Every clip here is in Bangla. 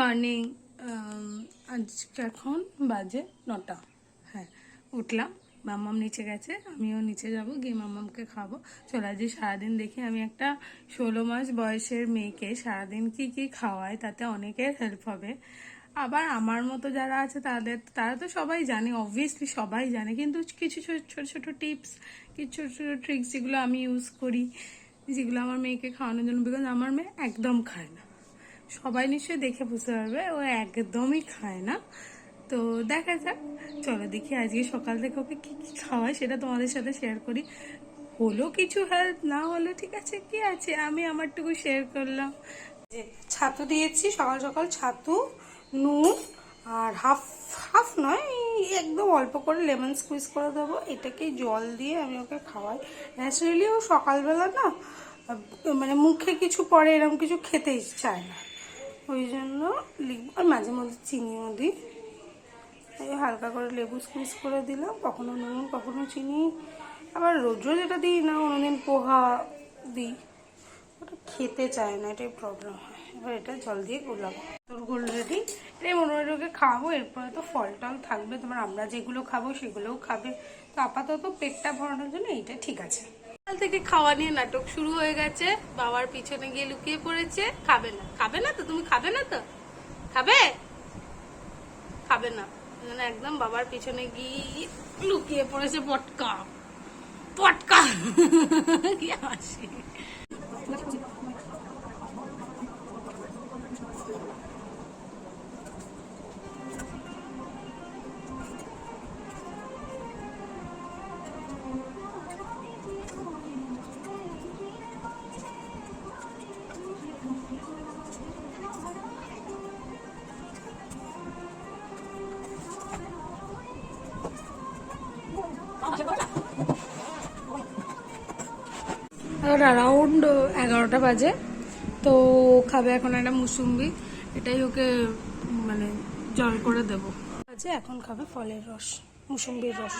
মর্নিং। আজকে এখন বাজে 9টা। হ্যাঁ, উঠলাম, মাম্মাম নিচে গেছে, আমিও নিচে যাব, গিয়ে মাম্মামকে খাবো। চলে আজকে সারাদিন দেখি আমি একটা 16 মাস বয়সের মেয়েকে সারাদিন কি কি খাওয়াই, তাতে অনেকের হেল্প হবে। আবার আমার মতো যারা আছে তারা তো সবাই জানে, অবভিয়াসলি সবাই জানে, কিন্তু কিছু ছোট ছোট টিপস, কিছু ছোট ছোট ট্রিক্স যেগুলো আমি ইউজ করি, যেগুলো আমার মেয়েকে খাওয়ানোর জন্য, বিকজ আমার মেয়ে একদম খায় না। সবাই নিশ্চয়ই দেখে বুঝতে পারবে ও একদমই খায় না। তো দেখা যাক, চলো দেখি আজকে সকাল থেকে ওকে কি কি খাওয়াই সেটা তোমাদের সাথে শেয়ার করি। হলো কিছু হেল্প, না হলো ঠিক আছে, কি আছে, আমি আমারটুকু শেয়ার করলাম। যে ছাতু দিয়েছি সকাল সকাল, ছাতু, নুন, আর হাফ হাফ নয়, একদম অল্প করে লেমন স্কুইজ করে দেবো। এটাকে জল দিয়ে আমি ওকে খাওয়াই। ন্যাচারালি ও সকালবেলা না মানে মুখে কিছু পড়ে, এরকম কিছু খেতে চায় না, ওই জন্য লিখবো। আর মাঝে মধ্যে চিনিও দিই, এই হালকা করে লেবু স্কুইজ করে দিলাম, কখনো নুন কখনো চিনি। আবার রোজ রোজ এটা দিই না, অন্যদিন পোহা দিই, ওটা খেতে চায় না, এটাই প্রবলেম হয়। এবার এটা জল দিয়ে গুলাবো, তোর গোল রেডি। এটাই মোটামুটি ওকে খাওয়াবো। এরপরে তো ফল টল থাকবে, তোমার আমরা যেগুলো খাবো সেগুলোও খাবে। তো আপাতত পেটটা ভরানোর জন্য এইটা ঠিক আছে। সকাল থেকে খাওয়া নিয়ে নাটক শুরু হয়ে গেছে, বাবার পিছনে গিয়ে লুকিয়ে পড়েছে। খাবে না, খাবে না তো, তুমি খাবে না তো, খাবে খাবে না, একদম বাবার পিছনে গিয়ে লুকিয়ে পড়েছে। পটকা পটকা কি হাসি। অ্যারাউন্ড 11টা বাজে। তো খাবে এখন একটা মুসুম্বি, এটাই ওকে মানে জল করে দেবো। আছে এখন খাবে ফলের রস, মুসুম্বির রস।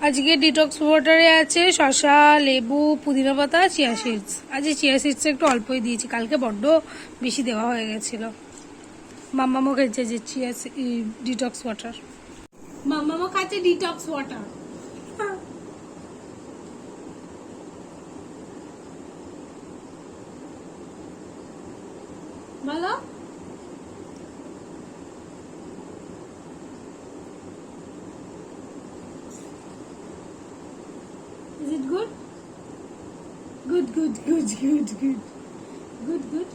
আজকে ডিটক্স ওয়াটারে আছে শসা, লেবু, পুদিনা পাতা, চিয়া সিডস। আজকে চিয়া সিডস একটু অল্পই দিয়েছি, কালকে বড্ড বেশি দেওয়া হয়ে গেছিল। মাম্মামও খেয়েছে যে চিয়া ডিটক্স ওয়াটার, মাম্মামও খাচ্ছে ডিটক্স ওয়াটার। বলো, is it good? Good, good, good, good, good, good, good.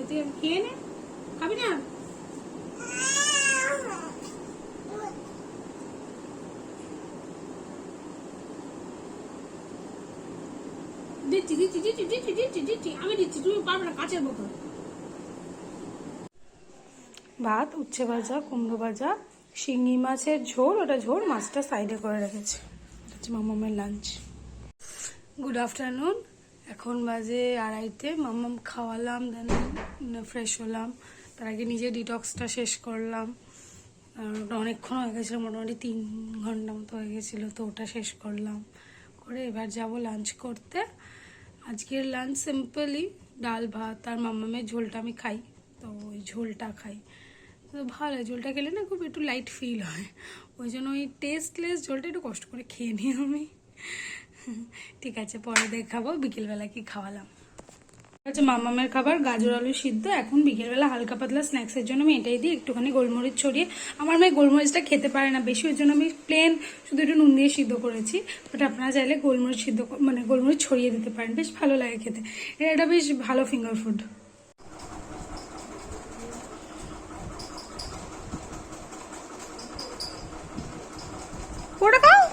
তুই খেয়ে নে, খাবি না? দিচ্ছি দিচ্ছি দিচ্ছি দিচ্ছি দিচ্ছি দিচ্ছি, আমি দিচ্ছি, তুমি পারবে না, কাছের বোতল। ভাত, উচ্ছে ভাজা, কুমড়ো ভাজা, শিঙি মাছের ঝোল, ওটা ঝোল, মাছটা সাইডে করে রেখেছে। এটা হচ্ছে মামামের লাঞ্চ। গুড আফটারনুন, এখন বাজে 2:30। মাম্মাম খাওয়ালাম, দেন ফ্রেশ হলাম। তার আগে নিজে ডিটক্সটা শেষ করলাম। ওটা অনেকক্ষণ হয়ে গেছিলো, মোটামুটি 3 ঘন্টা মতো হয়ে গেছিলো। তো ওটা শেষ করলাম করে এবার যাব লাঞ্চ করতে। আজকের লাঞ্চ সিম্পলি ডাল ভাত, আর মাম্মামের ঝোলটা আমি খাই, তো ওই ঝোলটা খাই। তো ভালো, ঝোলটা খেলে না খুব একটু লাইট ফিল হয়, ওই জন্য ওই টেস্টলেস ঝোলটা একটু কষ্ট করে খেয়ে নিই আমি। ঠিক আছে, পরে দেখাবো বিকেলবেলা কি খাওয়ালাম। আচ্ছা, মামামের খাবার গাজর আলু সিদ্ধ। এখন বিকেলবেলা হালকা পাতলা স্ন্যাক্সের জন্য আমি এটাই দিই, একটুখানি গোলমরিচ ছড়িয়ে। আমার মেয়ে গোলমরিচটা খেতে পারে না বেশি, ওই জন্য আমি প্লেন শুধু একটু নুন দিয়ে সিদ্ধ করেছি। বাট আপনারা চাইলে গোলমরিচ সিদ্ধ মানে গোলমরিচ ছড়িয়ে দিতে পারেন, বেশ ভালো লাগে খেতে। এটা বেশ ভালো ফিঙ্গার ফুড। ওটা খাও।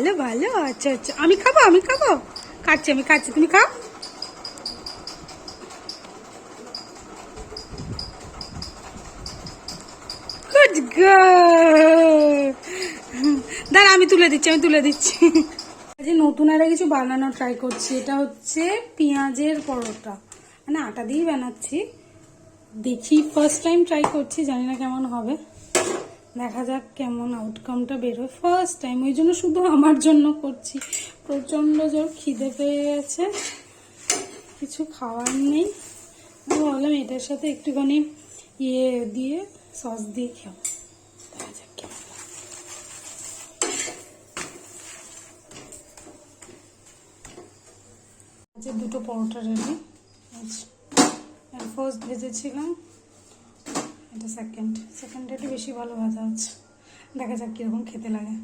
ভালো ভালো, আচ্ছা আচ্ছা, আমি খাবো খাচ্ছি, আমি খাচ্ছি, তুমি খাও। Good girl. দাঁড়া, আমি তুলে দিচ্ছি। আজ নতুন আর কিছু বানানো ট্রাই করছি। এটা হচ্ছে পেঁয়াজের পরোটা, মানে আটা দিয়েই বানাচ্ছি। দেখি, ফার্স্ট টাইম ট্রাই করছি, জানি না কেমন হবে, দেখা যাক কেমন আউটকামটা বেরোয়। ফার্স্ট টাইম, ওই জন্য শুধু আমার জন্য করছি। প্রচণ্ড জোর খিদে পেয়ে গেছে, কিছু খাওয়ার নেই। আমি ভাবলাম এটার সাথে একটুখানি ইয়ে দিয়ে, সস দিয়ে খাও, দেখা যাক কেমন। আজকে দুটো পরোটা রেডি। ফার্স্ট ভেজেছিলাম, এটা সেকেন্ড একটু বেশি ভালো ভাজা হচ্ছে, দেখা যাক কিরকম খেতে লাগে।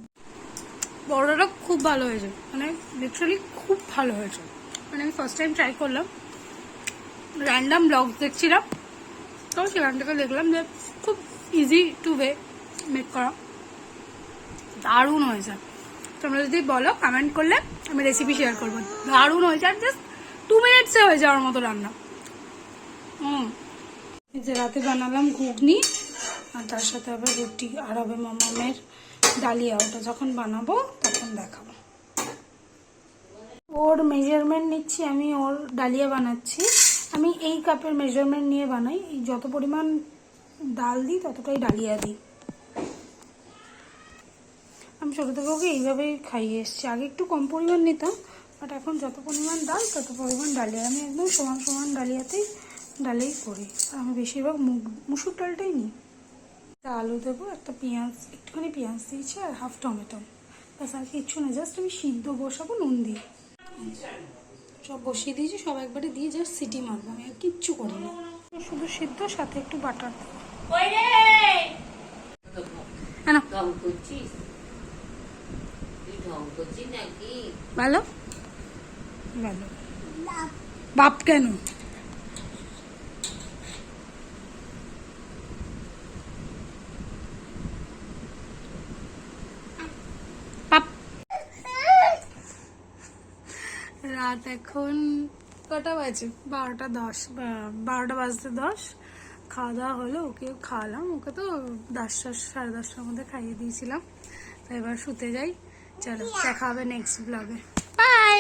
পরোটাটা খুব ভালো হয়েছে, মানে লিটারালি খুব ভালো হয়েছে। মানে আমি ফার্স্ট টাইম ট্রাই করলাম, র্যান্ডাম ব্লগ দেখছিলাম, তো সেখান থেকে দেখলাম যে খুব ইজি টু ওয়ে মেক করা, দারুণ হয়েছে। তোমরা যদি বলো, কমেন্ট করলে আমি রেসিপি শেয়ার করবো। দারুণ হয়েছে, আর জাস্ট 2 মিনিটসে হয়ে যাওয়ার মতো রান্না। এই যে রাতে বানালাম ঘুগনি, আর তার সাথে আবার রুটি, আর হবে মামামের ডালিয়া। ওটা যখন বানাবো তখন দেখাবো। ওর মেজারমেন্ট নিচ্ছি, আমি ওর ডালিয়া বানাচ্ছি। আমি এই কাপের মেজারমেন্ট নিয়ে বানাই, এই যত পরিমাণ ডাল দিই ততটাই ডালিয়া দিই। আমি ছোটো থেকে ওকে এইভাবেই খাইয়ে এসেছি। আগে একটু কম পরিমাণ নিতাম, বাট এখন যত পরিমাণ ডাল তত পরিমাণ ডালিয়া। আমি একদম সমান ডালেই করি। আর আমি বেশিরভাগ মুসুর ডালটাই নিই। একটা আলু দেবো, একটা পেঁয়াজ, একটুখানি পেঁয়াজ দিয়েছি, আর হাফ টমেটো, ব্যাস, আর কিচ্ছু না। জাস্ট আমি সিদ্ধ বসাবো নুন দিয়ে, সব বসিয়ে দিয়েছি। সব একবারে দিয়ে জাস্ট সিটি মারবো, আমি আর কিচ্ছু করি না, শুধু সিদ্ধ, সাথে একটু বাটার দেবো। ভালো ভালো বাপ কেন? রাত এখন কটা বাজে? 12:10, 12টা বাজতে 10। খাওয়া দাওয়া হলো, ওকেও খাওয়ালাম। ওকে তো 10টা, 10:30টার মধ্যে খাইয়ে দিয়েছিলাম। তো এবার শুতে যাই। চলো, দেখা হবে নেক্সট ব্লগে। বাই।